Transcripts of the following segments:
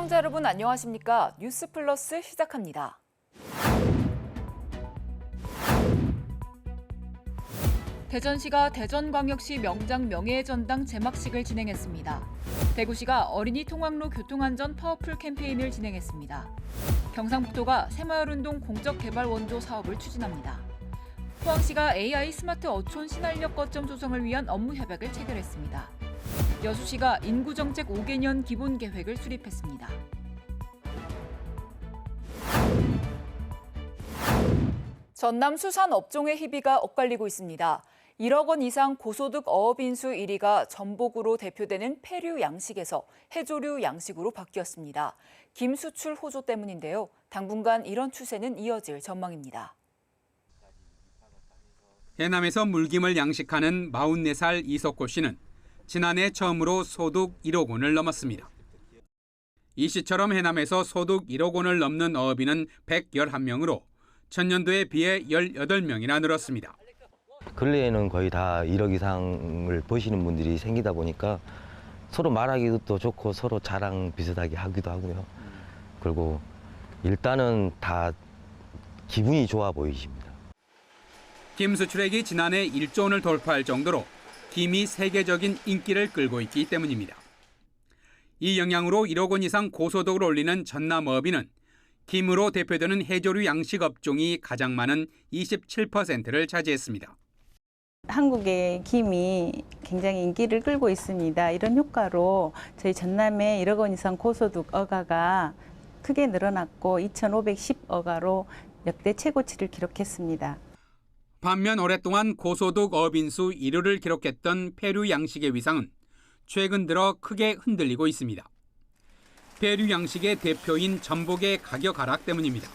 시청자 여러분 안녕하십니까? 뉴스 플러스 시작합니다. 대전시가 대전광역시 명장 명예의 전당 제막식을 진행했습니다. 대구시가 어린이 통학로 교통안전 파워풀 캠페인을 진행했습니다. 경상북도가 새마을운동 공적개발 원조 사업을 추진합니다. 포항시가 AI 스마트 어촌 신활력 거점 조성을 위한 업무 협약을 체결했습니다. 여수시가 인구정책 5개년 기본계획을 수립했습니다. 전남 수산 업종의 희비가 엇갈리고 있습니다. 1억 원 이상 고소득 어업인수 1위가 전복으로 대표되는 폐류 양식에서 해조류 양식으로 바뀌었습니다. 김 수출 호조 때문인데요. 당분간 이런 추세는 이어질 전망입니다. 해남에서 물김을 양식하는 44살 이석고 씨는 지난해 처음으로 소득 1억 원을 넘었습니다. 이 씨처럼 해남에서 소득 1억 원을 넘는 어업인은 111명으로 전년도에 비해 18명이나 늘었습니다. 근래에는 거의 다 1억 이상을 버시는 분들이 생기다 보니까 서로 말하기도 좋고 서로 자랑 비슷하게 하기도 하고요. 그리고 일단은 다 기분이 좋아 보이십니다. 김 수출액이 지난해 1조 원을 돌파할 정도로 김이 세계적인 인기를 끌고 있기 때문입니다. 이 영향으로 1억 원 이상 고소득을 올리는 전남 어업인은 김으로 대표되는 해조류 양식 업종이 가장 많은 27%를 차지했습니다. 한국의 김이 굉장히 인기를 끌고 있습니다. 이런 효과로 저희 전남의 1억 원 이상 고소득 어가가 크게 늘어났고 2,510어가로 역대 최고치를 기록했습니다. 반면 오랫동안 고소득 어업인수 1위를 기록했던 폐류 양식의 위상은 최근 들어 크게 흔들리고 있습니다. 폐류 양식의 대표인 전복의 가격 하락 때문입니다.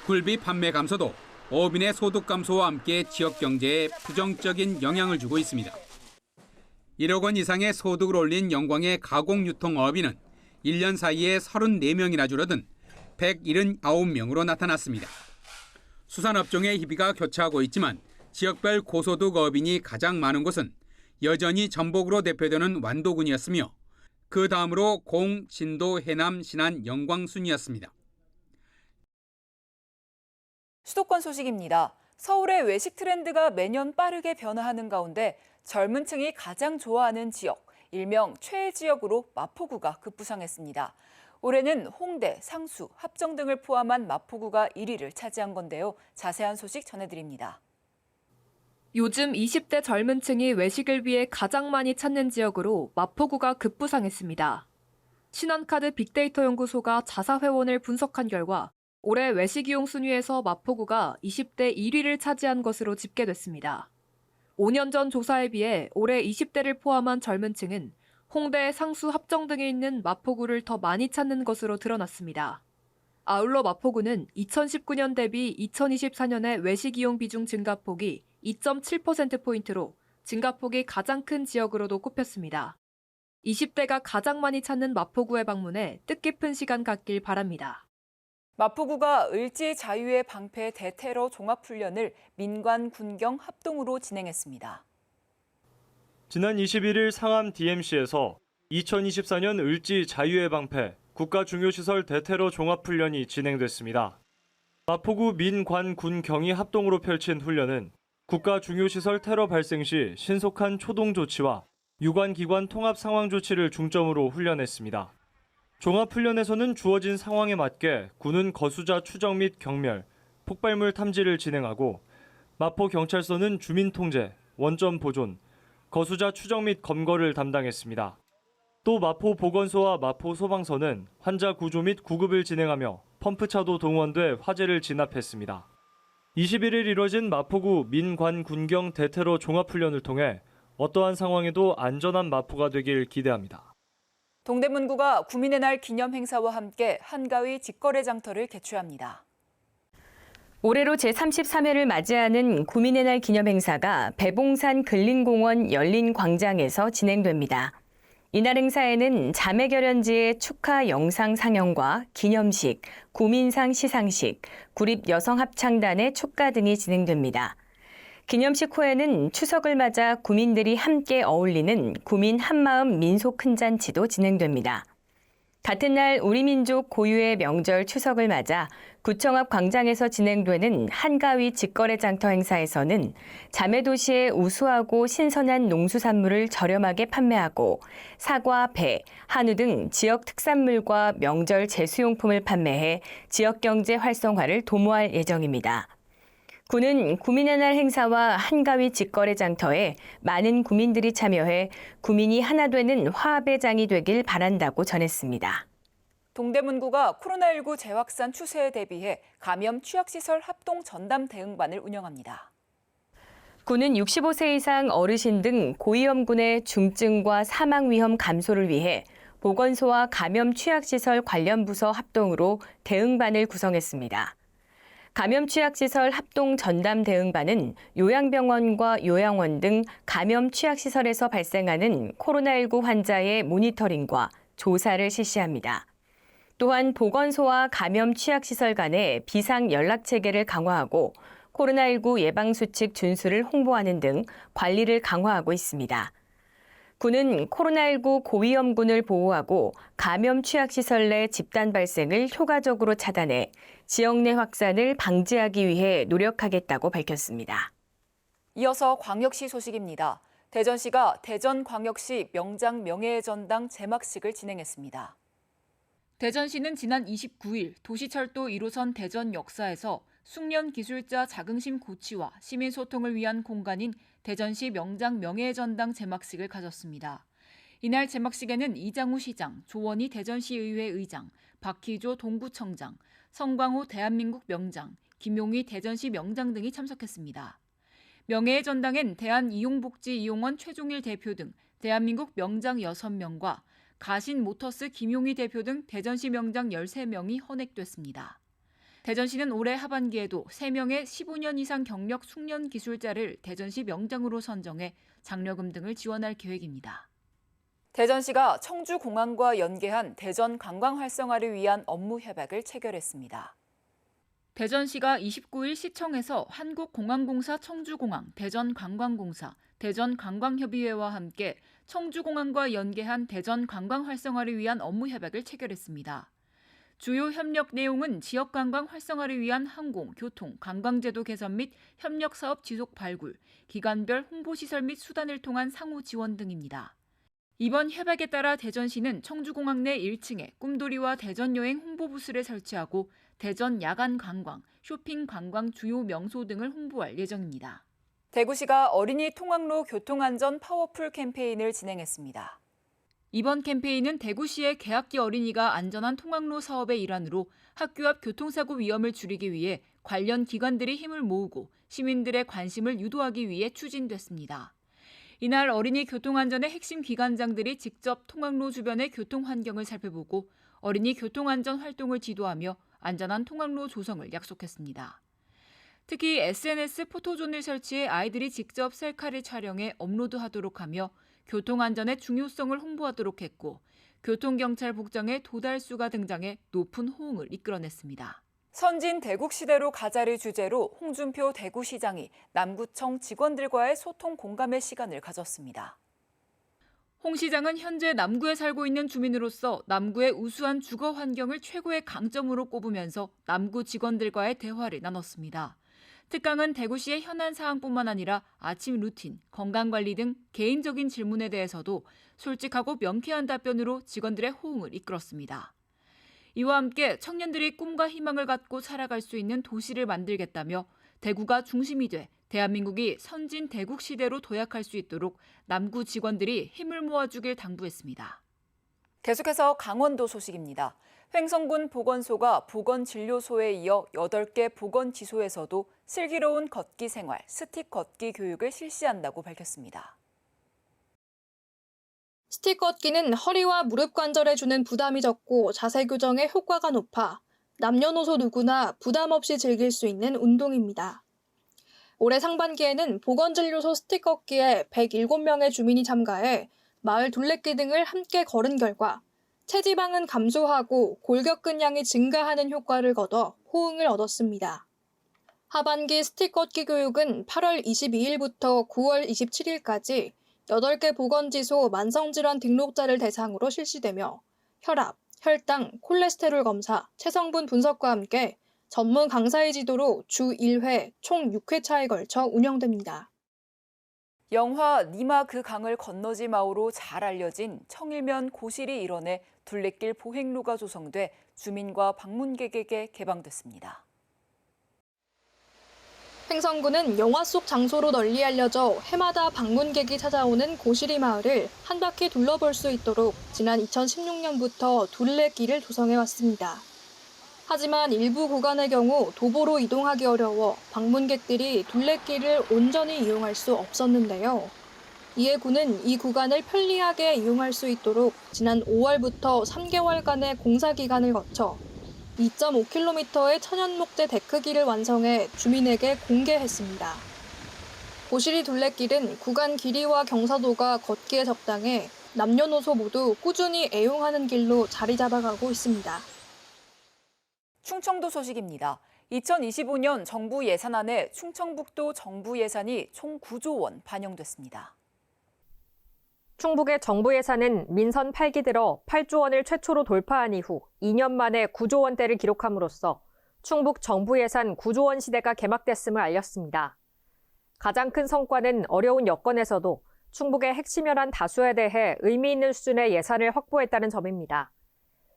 굴비 판매 감소도 어업인의 소득 감소와 함께 지역 경제에 부정적인 영향을 주고 있습니다. 1억 원 이상의 소득을 올린 영광의 가공유통 어업인은 1년 사이에 34명이나 줄어든 179명으로 나타났습니다. 수산업종의 희비가 교차하고 있지만 지역별 고소득 어업인이 가장 많은 곳은 여전히 전복으로 대표되는 완도군이었으며 그 다음으로 공, 신도, 해남, 신안, 영광 순이었습니다. 수도권 소식입니다. 서울의 외식 트렌드가 매년 빠르게 변화하는 가운데 젊은 층이 가장 좋아하는 지역, 일명 최애 지역으로 마포구가 급부상했습니다. 올해는 홍대, 상수, 합정 등을 포함한 마포구가 1위를 차지한 건데요. 자세한 소식 전해드립니다. 요즘 20대 젊은 층이 외식을 위해 가장 많이 찾는 지역으로 마포구가 급부상했습니다. 신한카드 빅데이터 연구소가 자사회원을 분석한 결과 올해 외식 이용 순위에서 마포구가 20대 1위를 차지한 것으로 집계됐습니다. 5년 전 조사에 비해 올해 20대를 포함한 젊은 층은 홍대, 상수, 합정 등에 있는 마포구를 더 많이 찾는 것으로 드러났습니다. 아울러 마포구는 2019년 대비 2024년에 외식 이용 비중 증가폭이 2.7%포인트로 증가폭이 가장 큰 지역으로도 꼽혔습니다. 20대가 가장 많이 찾는 마포구에 방문해 뜻깊은 시간 갖길 바랍니다. 마포구가 을지 자유의 방패 대테러 종합훈련을 민관, 군경 합동으로 진행했습니다. 지난 21일 상암 DMC에서 2024년 을지 자유의 방패 국가중요시설 대테러 종합훈련이 진행됐습니다. 마포구 민관, 군경이 합동으로 펼친 훈련은 국가중요시설 테러 발생 시 신속한 초동 조치와 유관기관 통합 상황 조치를 중점으로 훈련했습니다. 종합훈련에서는 주어진 상황에 맞게 군은 거수자 추적 및 경멸, 폭발물 탐지를 진행하고 마포경찰서는 주민통제, 원점 보존, 거수자 추적 및 검거를 담당했습니다. 또 마포보건소와 마포소방서는 환자 구조 및 구급을 진행하며 펌프차도 동원돼 화재를 진압했습니다. 21일 이뤄진 마포구 민관 군경 대테러 종합훈련을 통해 어떠한 상황에도 안전한 마포가 되길 기대합니다. 동대문구가 구민의 날 기념 행사와 함께 한가위 직거래 장터를 개최합니다. 올해로 제33회를 맞이하는 구민의 날 기념 행사가 배봉산 근린공원 열린 광장에서 진행됩니다. 이날 행사에는 자매결연지의 축하 영상 상영과 기념식, 구민상 시상식, 구립여성합창단의 축가 등이 진행됩니다. 기념식 후에는 추석을 맞아 구민들이 함께 어울리는 구민 한마음 민속 큰잔치도 진행됩니다. 같은 날 우리 민족 고유의 명절 추석을 맞아 구청 앞 광장에서 진행되는 한가위 직거래 장터 행사에서는 자매도시의 우수하고 신선한 농수산물을 저렴하게 판매하고 사과, 배, 한우 등 지역 특산물과 명절 제수용품을 판매해 지역 경제 활성화를 도모할 예정입니다. 군은 구민의 날 행사와 한가위 직거래 장터에 많은 구민들이 참여해 구민이 하나 되는 화합의 장이 되길 바란다고 전했습니다. 동대문구가 코로나19 재확산 추세에 대비해 감염 취약시설 합동 전담 대응반을 운영합니다. 군은 65세 이상 어르신 등 고위험군의 중증과 사망 위험 감소를 위해 보건소와 감염 취약시설 관련 부서 합동으로 대응반을 구성했습니다. 감염 취약시설 합동 전담 대응반은 요양병원과 요양원 등 감염 취약시설에서 발생하는 코로나19 환자의 모니터링과 조사를 실시합니다. 또한 보건소와 감염 취약시설 간의 비상 연락체계를 강화하고 코로나19 예방수칙 준수를 홍보하는 등 관리를 강화하고 있습니다. 군은 코로나19 고위험군을 보호하고 감염 취약시설 내 집단 발생을 효과적으로 차단해 지역 내 확산을 방지하기 위해 노력하겠다고 밝혔습니다. 이어서 광역시 소식입니다. 대전시가 대전광역시 명장 명예의 전당 제막식을 진행했습니다. 대전시는 지난 29일 도시철도 1호선 대전 역사에서 숙련 기술자 자긍심 고취와 시민 소통을 위한 공간인 대전시 명장 명예의 전당 제막식을 가졌습니다. 이날 제막식에는 이장우 시장, 조원희 대전시의회 의장, 박희조 동구청장, 성광호 대한민국 명장, 김용희 대전시 명장 등이 참석했습니다. 명예의 전당엔 대한이용복지이용원 최종일 대표 등 대한민국 명장 6명과 가신모터스 김용희 대표 등 대전시 명장 13명이 헌액됐습니다. 대전시는 올해 하반기에도 3명의 15년 이상 경력 숙련 기술자를 대전시 명장으로 선정해 장려금 등을 지원할 계획입니다. 대전시가 청주공항과 연계한 대전 관광 활성화를 위한 업무 협약을 체결했습니다. 대전시가 29일 시청에서 한국공항공사 청주공항, 대전관광공사, 대전관광협의회와 함께 청주공항과 연계한 대전 관광 활성화를 위한 업무 협약을 체결했습니다. 주요 협력 내용은 지역 관광 활성화를 위한 항공, 교통, 관광제도 개선 및 협력 사업 지속 발굴, 기관별 홍보시설 및 수단을 통한 상호 지원 등입니다. 이번 협약에 따라 대전시는 청주공항 내 1층에 꿈돌이와 대전여행 홍보부스를 설치하고 대전 야간 관광, 쇼핑 관광 주요 명소 등을 홍보할 예정입니다. 대구시가 어린이 통학로 교통안전 파워풀 캠페인을 진행했습니다. 이번 캠페인은 대구시의 개학기 어린이가 안전한 통학로 사업의 일환으로 학교 앞 교통사고 위험을 줄이기 위해 관련 기관들이 힘을 모으고 시민들의 관심을 유도하기 위해 추진됐습니다. 이날 어린이 교통안전의 핵심 기관장들이 직접 통학로 주변의 교통 환경을 살펴보고 어린이 교통안전 활동을 지도하며 안전한 통학로 조성을 약속했습니다. 특히 SNS 포토존을 설치해 아이들이 직접 셀카를 촬영해 업로드하도록 하며 교통안전의 중요성을 홍보하도록 했고 교통경찰 복장에 도달수가 등장해 높은 호응을 이끌어냈습니다. 선진 대국시대로 가자를 주제로 홍준표 대구시장이 남구청 직원들과의 소통 공감의 시간을 가졌습니다. 홍 시장은 현재 남구에 살고 있는 주민으로서 남구의 우수한 주거 환경을 최고의 강점으로 꼽으면서 남구 직원들과의 대화를 나눴습니다. 특강은 대구시의 현안 사항뿐만 아니라 아침 루틴, 건강관리 등 개인적인 질문에 대해서도 솔직하고 명쾌한 답변으로 직원들의 호응을 이끌었습니다. 이와 함께 청년들이 꿈과 희망을 갖고 살아갈 수 있는 도시를 만들겠다며 대구가 중심이 돼 대한민국이 선진 대국 시대로 도약할 수 있도록 남구 직원들이 힘을 모아주길 당부했습니다. 계속해서 강원도 소식입니다. 횡성군 보건소가 보건진료소에 이어 8개 보건지소에서도 슬기로운 걷기 생활, 스틱 걷기 교육을 실시한다고 밝혔습니다. 스틱 걷기는 허리와 무릎 관절에 주는 부담이 적고 자세 교정에 효과가 높아 남녀노소 누구나 부담 없이 즐길 수 있는 운동입니다. 올해 상반기에는 보건진료소 스틱 걷기에 107명의 주민이 참가해 마을 둘레길 등을 함께 걸은 결과 체지방은 감소하고 골격근량이 증가하는 효과를 거둬 호응을 얻었습니다. 하반기 스틱 걷기 교육은 8월 22일부터 9월 27일까지 8개 보건지소 만성질환 등록자를 대상으로 실시되며 혈압, 혈당, 콜레스테롤 검사, 체성분 분석과 함께 전문 강사의 지도로 주 1회, 총 6회차에 걸쳐 운영됩니다. 영화 니마 그 강을 건너지 마오로 잘 알려진 청일면 고실이 일원의 둘레길 보행로가 조성돼 주민과 방문객에게 개방됐습니다. 횡성군은 영화 속 장소로 널리 알려져 해마다 방문객이 찾아오는 고시리 마을을 한 바퀴 둘러볼 수 있도록 지난 2016년부터 둘레길을 조성해왔습니다. 하지만 일부 구간의 경우 도보로 이동하기 어려워 방문객들이 둘레길을 온전히 이용할 수 없었는데요. 이에 군은 이 구간을 편리하게 이용할 수 있도록 지난 5월부터 3개월간의 공사 기간을 거쳐 2.5km의 천연목재 데크길을 완성해 주민에게 공개했습니다. 고시리 둘레길은 구간 길이와 경사도가 걷기에 적당해 남녀노소 모두 꾸준히 애용하는 길로 자리 잡아가고 있습니다. 충청도 소식입니다. 2025년 정부 예산안에 충청북도 정부 예산이 총 9조 원 반영됐습니다. 충북의 정부 예산은 민선 8기 들어 8조 원을 최초로 돌파한 이후 2년 만에 9조 원대를 기록함으로써 충북 정부 예산 9조 원 시대가 개막됐음을 알렸습니다. 가장 큰 성과는 어려운 여건에서도 충북의 핵심 현안 다수에 대해 의미 있는 수준의 예산을 확보했다는 점입니다.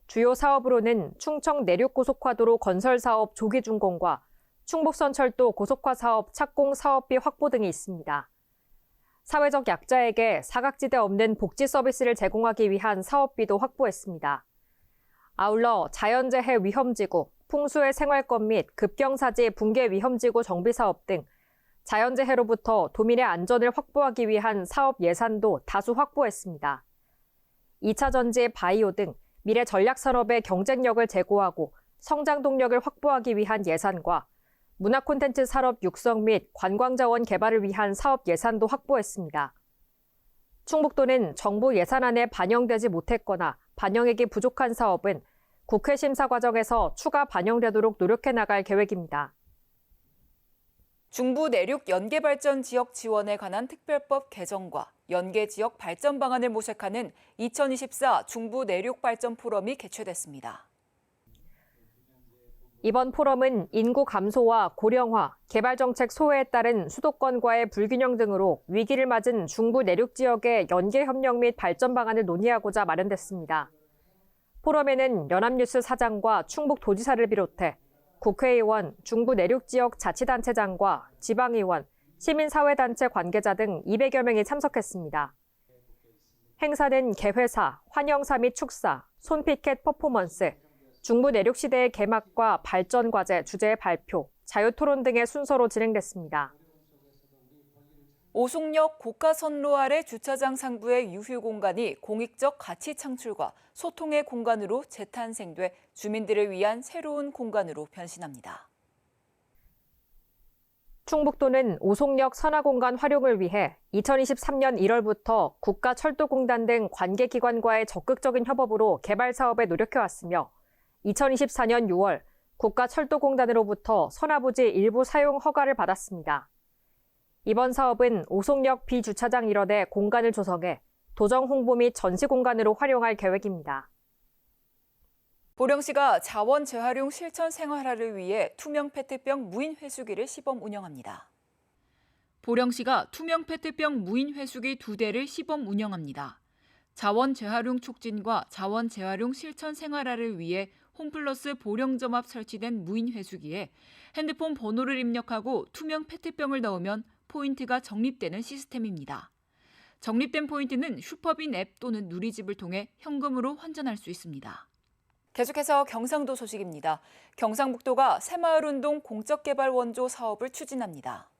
주요 사업으로는 충청 내륙고속화도로 건설 사업 조기 준공과 충북선철도 고속화 사업 착공 사업비 확보 등이 있습니다. 사회적 약자에게 사각지대 없는 복지 서비스를 제공하기 위한 사업비도 확보했습니다. 아울러 자연재해 위험지구, 풍수의 생활권 및 급경사지 붕괴 위험지구 정비 사업 등 자연재해로부터 도민의 안전을 확보하기 위한 사업 예산도 다수 확보했습니다. 2차 전지 바이오 등 미래 전략산업의 경쟁력을 제고하고 성장 동력을 확보하기 위한 예산과 문화 콘텐츠 산업 육성 및 관광자원 개발을 위한 사업 예산도 확보했습니다. 충북도는 정부 예산안에 반영되지 못했거나 반영액이 부족한 사업은 국회 심사 과정에서 추가 반영되도록 노력해 나갈 계획입니다. 중부 내륙 연계발전 지역 지원에 관한 특별법 개정과 연계지역 발전 방안을 모색하는 2024 중부 내륙 발전 포럼이 개최됐습니다. 이번 포럼은 인구 감소와 고령화, 개발정책 소외에 따른 수도권과의 불균형 등으로 위기를 맞은 중부 내륙 지역의 연계협력 및 발전 방안을 논의하고자 마련됐습니다. 포럼에는 연합뉴스 사장과 충북도지사를 비롯해 국회의원, 중부 내륙 지역 자치단체장과 지방의원, 시민사회단체 관계자 등 200여 명이 참석했습니다. 행사는 개회사, 환영사 및 축사, 손피켓 퍼포먼스, 중부 내륙 시대의 개막과 발전 과제 주제의 발표, 자유토론 등의 순서로 진행됐습니다. 오송역 고가선로 아래 주차장 상부의 유휴 공간이 공익적 가치 창출과 소통의 공간으로 재탄생돼 주민들을 위한 새로운 공간으로 변신합니다. 충북도는 오송역 산하공간 활용을 위해 2023년 1월부터 국가철도공단 등 관계기관과의 적극적인 협업으로 개발 사업에 노력해왔으며 2024년 6월 국가철도공단으로부터 선화부지 일부 사용 허가를 받았습니다. 이번 사업은 오송역 비주차장 일원에 공간을 조성해 도정 홍보 및 전시 공간으로 활용할 계획입니다. 보령시가 자원 재활용 실천 생활화를 위해 투명 페트병 무인 회수기를 시범 운영합니다. 보령시가 투명 페트병 무인 회수기 2대를 시범 운영합니다. 자원 재활용 촉진과 자원 재활용 실천 생활화를 위해 홈플러스 보령점 앞 설치된 무인 회수기에 핸드폰 번호를 입력하고 투명 페트병을 넣으면 포인트가 적립되는 시스템입니다. 적립된 포인트는 슈퍼빈 앱 또는 누리집을 통해 현금으로 환전할 수 있습니다. 계속해서 경상도 소식입니다. 경상북도가 새마을운동 공적개발 원조 사업을 추진합니다.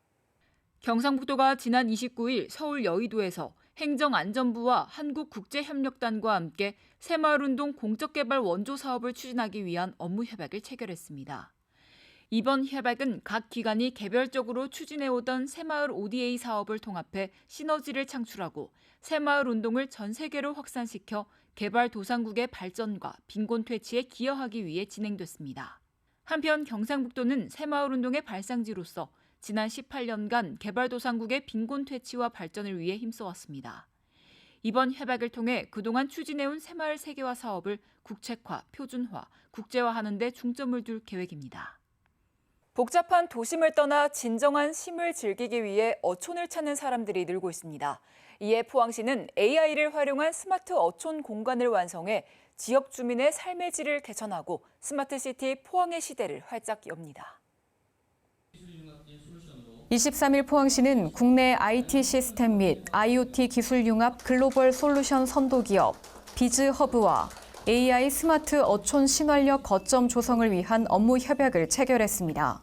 경상북도가 지난 29일 서울 여의도에서 행정안전부와 한국국제협력단과 함께 새마을운동 공적개발 원조 사업을 추진하기 위한 업무 협약을 체결했습니다. 이번 협약은 각 기관이 개별적으로 추진해오던 새마을 ODA 사업을 통합해 시너지를 창출하고 새마을운동을 전 세계로 확산시켜 개발도상국의 발전과 빈곤 퇴치에 기여하기 위해 진행됐습니다. 한편 경상북도는 새마을운동의 발상지로서 지난 18년간 개발도상국의 빈곤 퇴치와 발전을 위해 힘써왔습니다. 이번 협약을 통해 그동안 추진해온 새마을 세계화 사업을 국책화, 표준화, 국제화하는 데 중점을 둘 계획입니다. 복잡한 도심을 떠나 진정한 쉼을 즐기기 위해 어촌을 찾는 사람들이 늘고 있습니다. 이에 포항시는 AI를 활용한 스마트 어촌 공간을 완성해 지역 주민의 삶의 질을 개선하고 스마트시티 포항의 시대를 활짝 엽니다. 23일 포항시는 국내 IT 시스템 및 IoT 기술 융합 글로벌 솔루션 선도기업 비즈허브와 AI 스마트 어촌 신활력 거점 조성을 위한 업무 협약을 체결했습니다.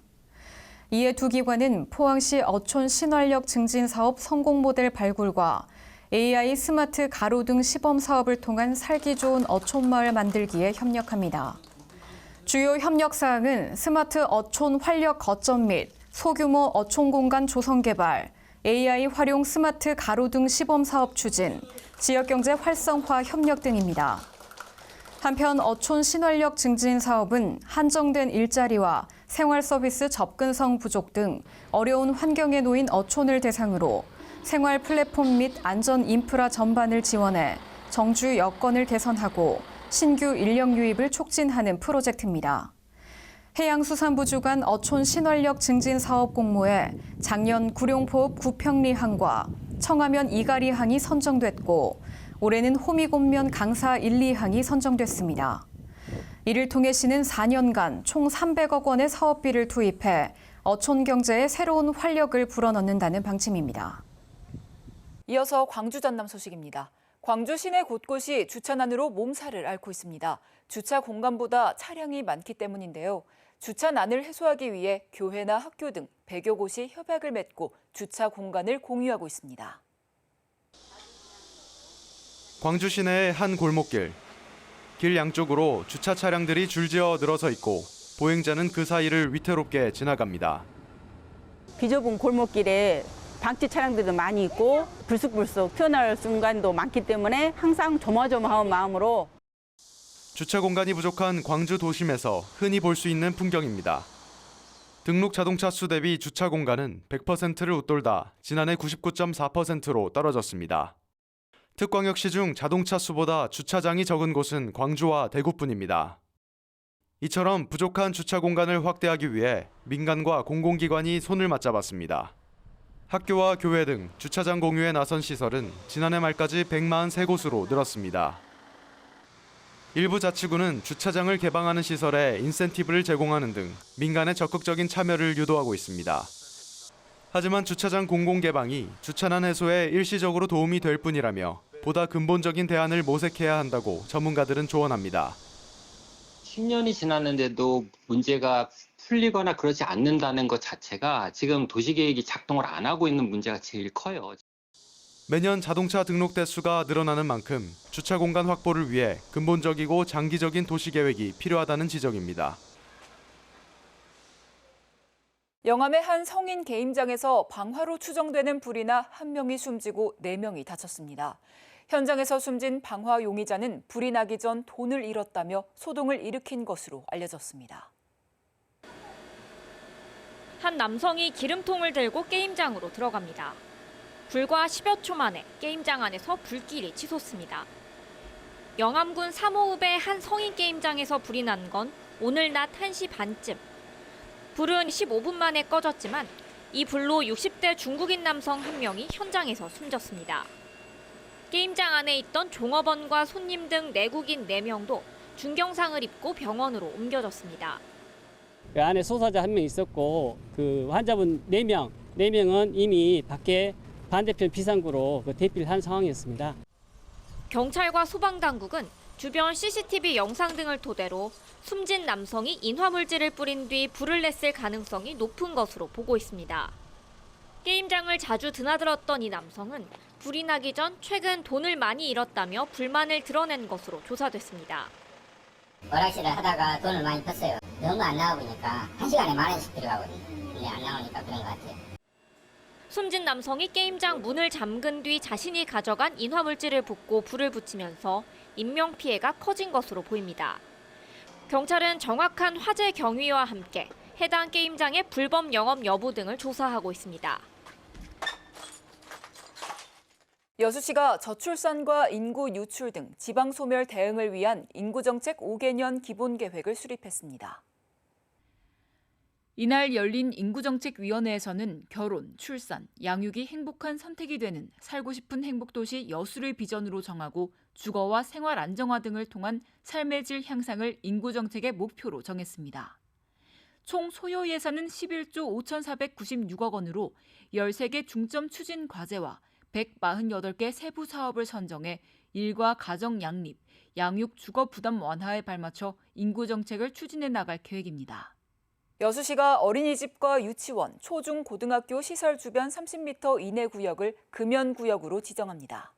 이에 두 기관은 포항시 어촌 신활력 증진 사업 성공 모델 발굴과 AI 스마트 가로등 시범 사업을 통한 살기 좋은 어촌 마을 만들기에 협력합니다. 주요 협력 사항은 스마트 어촌 활력 거점 및 소규모 어촌 공간 조성 개발, AI 활용 스마트 가로등 시범 사업 추진, 지역경제 활성화 협력 등입니다. 한편 어촌 신활력 증진 사업은 한정된 일자리와 생활 서비스 접근성 부족 등 어려운 환경에 놓인 어촌을 대상으로 생활 플랫폼 및 안전 인프라 전반을 지원해 정주 여건을 개선하고 신규 인력 유입을 촉진하는 프로젝트입니다. 해양수산부 주관 어촌 신활력 증진 사업 공모에 작년 구룡포읍 구평리항과 청하면 이가리항이 선정됐고 올해는 호미곶면 강사 1, 2항이 선정됐습니다. 이를 통해 시는 4년간 총 300억 원의 사업비를 투입해 어촌 경제에 새로운 활력을 불어넣는다는 방침입니다. 이어서 광주 전남 소식입니다. 광주 시내 곳곳이 주차난으로 몸살을 앓고 있습니다. 주차 공간보다 차량이 많기 때문인데요. 주차난을 해소하기 위해 교회나 학교 등 100여 곳이 협약을 맺고 주차 공간을 공유하고 있습니다. 광주 시내의 한 골목길. 길 양쪽으로 주차 차량들이 줄지어 늘어서 있고 보행자는 그 사이를 위태롭게 지나갑니다. 비좁은 골목길에 방치 차량들도 많이 있고 불쑥불쑥 튀어나올 순간도 많기 때문에 항상 조마조마한 마음으로 주차 공간이 부족한 광주 도심에서 흔히 볼 수 있는 풍경입니다. 등록 자동차 수 대비 주차 공간은 100%를 웃돌다 지난해 99.4%로 떨어졌습니다. 특광역시 중 자동차 수보다 주차장이 적은 곳은 광주와 대구뿐입니다. 이처럼 부족한 주차 공간을 확대하기 위해 민간과 공공기관이 손을 맞잡았습니다. 학교와 교회 등 주차장 공유에 나선 시설은 지난해 말까지 143곳으로 늘었습니다. 일부 자치구는 주차장을 개방하는 시설에 인센티브를 제공하는 등 민간의 적극적인 참여를 유도하고 있습니다. 하지만 주차장 공공 개방이 주차난 해소에 일시적으로 도움이 될 뿐이라며 보다 근본적인 대안을 모색해야 한다고 전문가들은 조언합니다. 10년이 지났는데도 문제가 풀리거나 그러지 않는다는 것 자체가 지금 도시계획이 작동을 안 하고 있는 문제가 제일 커요. 매년 자동차 등록 대수가 늘어나는 만큼 주차 공간 확보를 위해 근본적이고 장기적인 도시계획이 필요하다는 지적입니다. 영암의 한 성인 게임장에서 방화로 추정되는 불이 나 1명이 숨지고 4명이 다쳤습니다. 현장에서 숨진 방화 용의자는 불이 나기 전 돈을 잃었다며 소동을 일으킨 것으로 알려졌습니다. 한 남성이 기름통을 들고 게임장으로 들어갑니다. 불과 10여 초 만에 게임장 안에서 불길이 치솟습니다. 영암군 삼호읍의 한 성인 게임장에서 불이 난 건 오늘 낮 1시 반쯤. 불은 15분 만에 꺼졌지만 이 불로 60대 중국인 남성 1명이 현장에서 숨졌습니다. 게임장 안에 있던 종업원과 손님 등 내국인 4명도 중경상을 입고 병원으로 옮겨졌습니다. 그 안에 소사자 1명 있었고 그 환자분 4명은 이미 밖에 반대편 비상구로 대피를 한 상황이었습니다. 경찰과 소방당국은 주변 CCTV 영상 등을 토대로 숨진 남성이 인화물질을 뿌린 뒤 불을 냈을 가능성이 높은 것으로 보고 있습니다. 게임장을 자주 드나들었던 이 남성은 불이 나기 전 최근 돈을 많이 잃었다며 불만을 드러낸 것으로 조사됐습니다. 오락실을 하다가 돈을 많이 썼어요. 너무 안 나와 보니까 1시간에 10,000원씩 들어가거든요. 근데 안 나오니까 그런 것 같아요. 숨진 남성이 게임장 문을 잠근 뒤 자신이 가져간 인화물질을 붓고 불을 붙이면서 인명피해가 커진 것으로 보입니다. 경찰은 정확한 화재 경위와 함께 해당 게임장의 불법 영업 여부 등을 조사하고 있습니다. 여수시가 저출산과 인구 유출 등 지방 소멸 대응을 위한 인구정책 5개년 기본계획을 수립했습니다. 이날 열린 인구정책위원회에서는 결혼, 출산, 양육이 행복한 선택이 되는 살고 싶은 행복도시 여수를 비전으로 정하고 주거와 생활 안정화 등을 통한 삶의 질 향상을 인구정책의 목표로 정했습니다. 총 소요 예산은 11조 5,496억 원으로 13개 중점 추진 과제와 148개 세부 사업을 선정해 일과 가정 양립, 양육 주거 부담 완화에 발맞춰 인구정책을 추진해 나갈 계획입니다. 여수시가 어린이집과 유치원, 초중 고등학교 시설 주변 30m 이내 구역을 금연구역으로 지정합니다.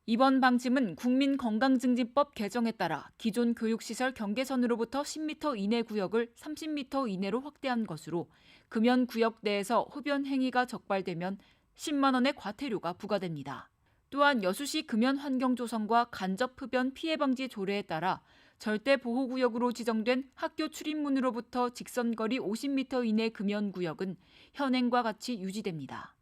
이번 방침은 국민건강증진법 개정에 따라 기존 교육시설 경계선으로부터 10m 이내 구역을 30m 이내로 확대한 것으로 금연구역 내에서 흡연 행위가 적발되면 10만 원의 과태료가 부과됩니다. 또한 여수시 금연 환경 조성과 간접 흡연 피해 방지 조례에 따라 절대 보호구역으로 지정된 학교 출입문으로부터 직선거리 50m 이내 금연구역은 현행과 같이 유지됩니다.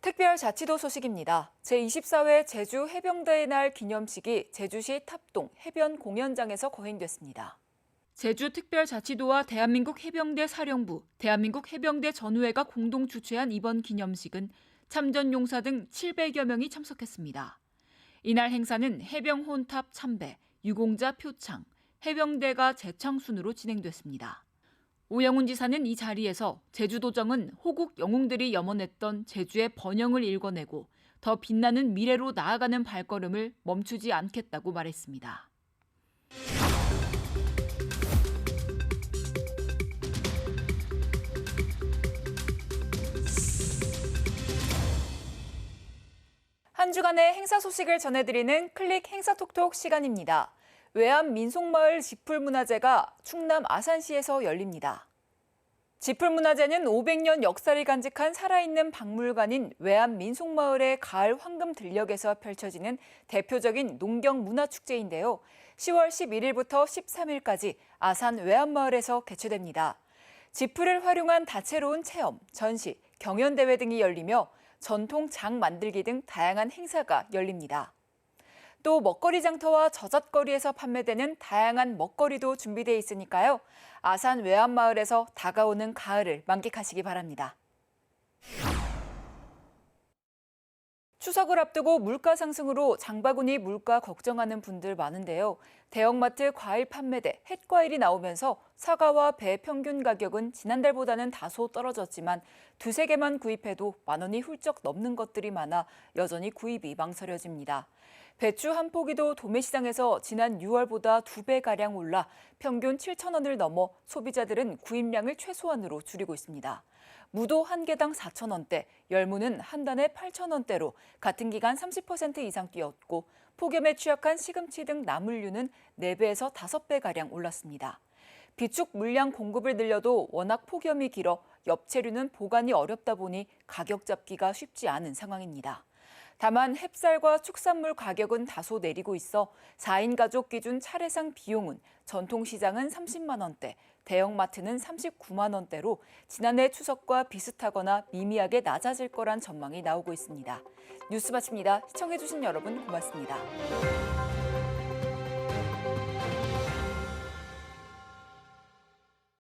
특별자치도 소식입니다. 제24회 제주 해병대의 날 기념식이 제주시 탑동 해변 공연장에서 거행됐습니다. 제주특별자치도와 대한민국 해병대 사령부, 대한민국 해병대 전우회가 공동 주최한 이번 기념식은 참전용사 등 700여 명이 참석했습니다. 이날 행사는 해병 혼탑 참배, 유공자 표창, 해병대가 재창순으로 진행됐습니다. 오영훈 지사는 이 자리에서 제주도정은 호국 영웅들이 염원했던 제주의 번영을 일궈내고 더 빛나는 미래로 나아가는 발걸음을 멈추지 않겠다고 말했습니다. 한 주간의 행사 소식을 전해드리는 클릭 행사톡톡 시간입니다. 외암 민속마을 지풀문화제가 충남 아산시에서 열립니다. 지풀문화제는 500년 역사를 간직한 살아있는 박물관인 외암 민속마을의 가을 황금 들녘에서 펼쳐지는 대표적인 농경 문화축제인데요. 10월 11일부터 13일까지 아산 외암마을에서 개최됩니다. 지풀을 활용한 다채로운 체험, 전시, 경연대회 등이 열리며 전통 장 만들기 등 다양한 행사가 열립니다. 또 먹거리 장터와 저잣거리에서 판매되는 다양한 먹거리도 준비되어 있으니까요. 아산 외암마을에서 다가오는 가을을 만끽하시기 바랍니다. 추석을 앞두고 물가 상승으로 장바구니 물가 걱정하는 분들 많은데요. 대형마트 과일 판매대 햇과일이 나오면서 사과와 배 평균 가격은 지난달보다는 다소 떨어졌지만 두세 개만 구입해도 만 원이 훌쩍 넘는 것들이 많아 여전히 구입이 망설여집니다. 배추 한 포기도 도매시장에서 지난 6월보다 2배가량 올라 평균 7,000원을 넘어 소비자들은 구입량을 최소한으로 줄이고 있습니다. 무도 한 개당 4,000원대, 열무는 한 단에 8,000원대로 같은 기간 30% 이상 뛰었고 폭염에 취약한 시금치 등 나물류는 4배에서 5배가량 올랐습니다. 비축 물량 공급을 늘려도 워낙 폭염이 길어 엽채류는 보관이 어렵다 보니 가격 잡기가 쉽지 않은 상황입니다. 다만 햅쌀과 축산물 가격은 다소 내리고 있어 4인 가족 기준 차례상 비용은 전통시장은 30만 원대, 대형마트는 39만 원대로 지난해 추석과 비슷하거나 미미하게 낮아질 거란 전망이 나오고 있습니다. 뉴스 마칩니다. 시청해주신 여러분 고맙습니다.